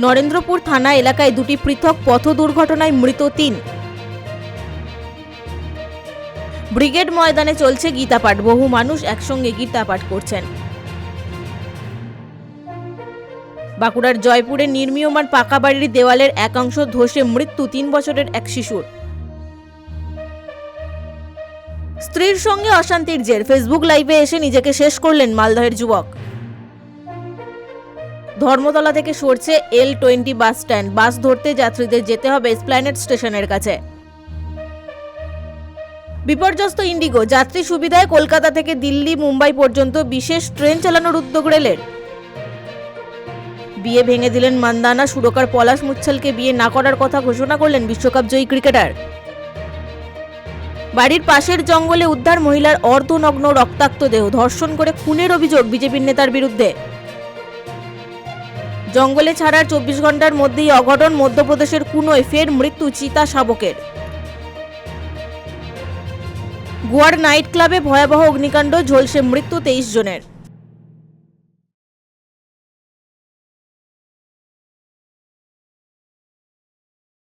নরেন্দ্রপুর থানা এলাকায় দুটি পৃথক পথ দুর্ঘটনায় মৃত 3। ব্রিগেড ময়দানে চলছে গীতাপাঠ, বহু মানুষ একসঙ্গে গীতাপাঠ করছেন। বাঁকুড়ার জয়পুরে নির্মীয়মান পাকা বাড়ির দেওয়ালের একাংশ ধসে মৃত্যু 3 বছরের এক শিশুর। স্ত্রীর সঙ্গে অশান্তির জের, ফেসবুক লাইভে এসে নিজেকে শেষ করলেন মালদহের যুবক। ধর্মতলা থেকে সরছে L20 বাস স্ট্যান্ড, বাস ধরতে যাত্রীদের যেতে হবে এসপ্ল্যানেড স্টেশনের কাছে। বিপর্যস্ত ইন্ডিগো, যাত্রী সুবিধায় কলকাতা থেকে দিল্লি মুম্বাই পর্যন্ত বিশেষ ট্রেন চালানোর উদ্যোগ রেলের। বিয়ে ভেঙে দিলেন মান্দানা সুরকার পলাশ মুচ্ছলকে, বিয়ে না করার কথা ঘোষণা করলেন বিশ্বকাপ জয়ী ক্রিকেটার। বাড়ির পাশের জঙ্গলে উদ্ধার মহিলার অর্ধনগ্ন রক্তাক্ত দেহ, ধর্ষণ করে খুনের অভিযোগ বিজেপির নেতার বিরুদ্ধে। জঙ্গলে ছাড়ার 24 ঘন্টার মধ্যেই অঘটন, মধ্যপ্রদেশের কুনোয় ফের মৃত্যু চিতা শাবকের। গোয়ার নাইট ক্লাবে ভয়াবহ অগ্নিকাণ্ড, ঝলসে মৃত্যু 23 জনের।